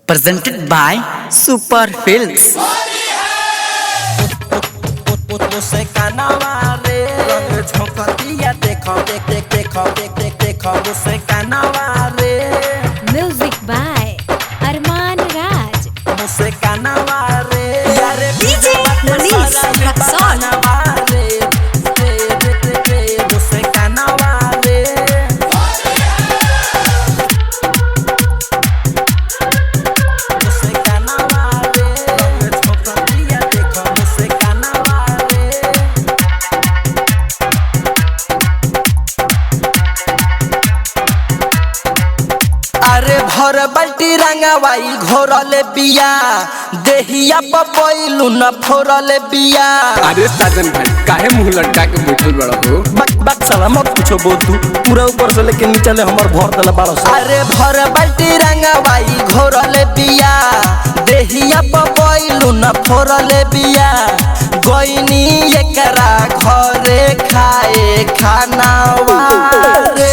presented by Super Films. Music by Arman Raj. DJ Manish Raksol. अरे भर बाल्टी रंगवाई घोरले बिया देहिया पपैलू न फोरले बिया। अरे साजन भाई काहे मुंह लटका के बैठल बड़ा हो? बक साला मत कुछो बोल तू, पूरा ऊपर से लेके नीचे ले हमर भर देला 1200। अरे भर बाल्टी रंगवाई घोरले बिया देहिया पपैलू न फोरले बिया। गोइनी एकरा घरे खाए खानावा रे।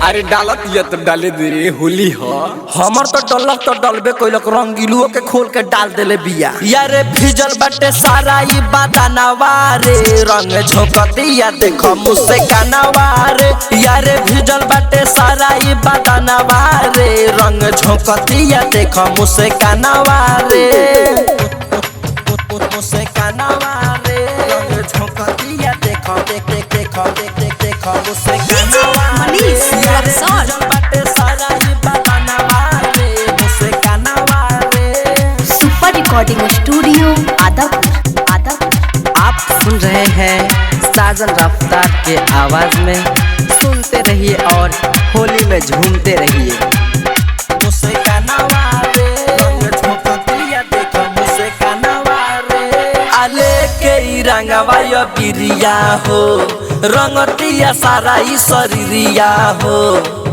अरे डालत ये तो डाले दे रे, होली हो हमर तो डलक तो डलबे कोइलक, रंगीलुओ के खोल के डाल देले बिया। यारे भिजल बाटे सारा ई बादानवा रे, रंग झोंक दिया देखो मुझसे कानवा रे। यारे भिजल बाटे सारा ई बादानवा रे, रंग झोंक दिया देखो मुझसे कानवा रे। मुझसे कानवा रे, रंग झोंक दिया देखो देखो मुझसे कानवा रे। Super recording studio Adampur. आप सुन रहे हैं साजन रफ्तार के आवाज में, सुनते रहिए और होली में झूमते रहिए। रंगवा यो बिरिया हो, रंगतिया सारा ई शरीरिया हो।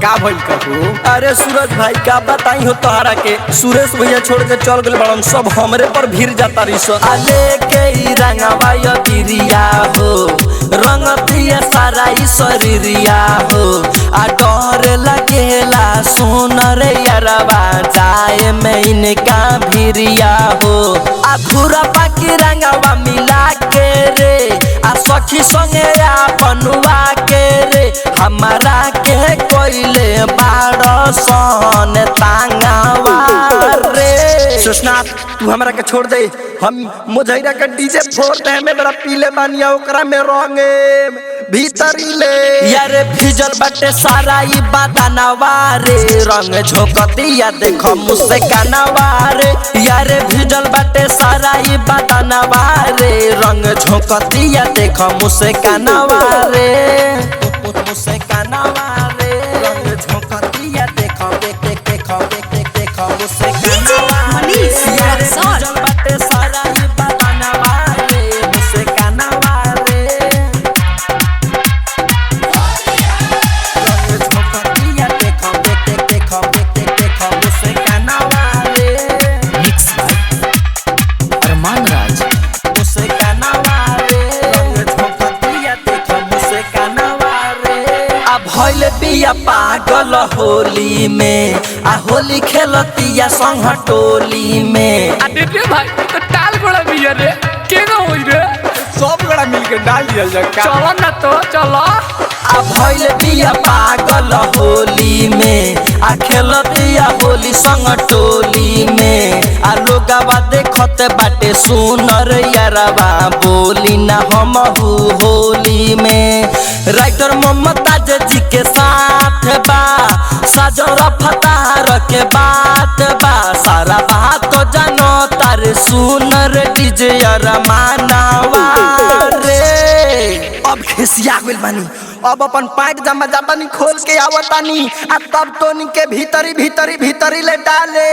का भइल कहू? अरे सूरज भाई का बताई हो तोहरा के, सुरेश भैया छोड़ के चल गए बड़न, सब हमरे पर भीड़ जाता रही सो। आले के ई रंगवा यो बिरिया हो, रंगतिया सारा ई शरीरिया हो। आ डर लगेला सोनर यारवा जाए में इनका भिरिया हो। आ घुरा पाकी रंगवा मिला के रे, आ सखी संगे आपनुआ के रे। हमारा के कोइले बाड़ सन तांगावा रे। सुषनाथ तू हमरा के छोड़ दे, हम मुझैरा के डीजे फोड़ दे में बड़ा पीले बानिया ओकरा में रंगे भीतरी ले। यारे भिजल बाटे सारा ई बादानवा रे, रंग झोंक दिया देखो मुझसे कानवा रे। यारे भिजल बाटे सारा ई बादानवा रे, रंग झोंक दिया देखो मुझसे कानवा रे। मुझसे कानवा रे, रंग झोंक दिया देखो मुझसे कानवा मनीष रक्सौल। भिजल बाटे सारा ई बादानवा रे, मुझसे कानवा रे। रंग झोंक दिया देखो मुझसे कानवा रे। मिक्स बाय अरमान राज। मुझसे कानवा रे, रंग झोंक दिया देखो मुझसे कानवा रे। आ भइल बिया पागल होली में, आ होली खेलतिया संग टोली में। अरे रे भाई तो टाल बड़ा बिया रे, केना होई रे? सब बड़ा मिल के डाल दिया जा का। चलो ना तो चलो। आ भइल बिया पागल होली में, आ खेलतिया होली संग टोली में। आ लोगवा देखत बाटे सुनर यारवा, बोली ना हम होली में। राइटर ममताज जी के साथ बा, साजन रफ्तार के बात बा। सारा बात तो जानो तारे सुनर डीजे अरमानवा रे। अब खिसिया गइल बानी, अब अपन पैक जमा जापानी खोल के आवतानी, आ तब तोनी के भीतरी ले डाले।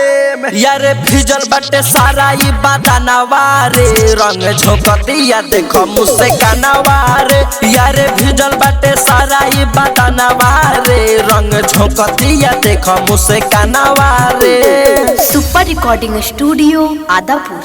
यारे भिजल बाटे सारा ई बादानवा रे, रंग झोंक दिया देखो मुझसे कानवा रे। यारे भिजल बाटे सारा ई बादानवा रे, रंग झोंक दिया देखो मुझसे कानवा रे। Super recording studio Adapur.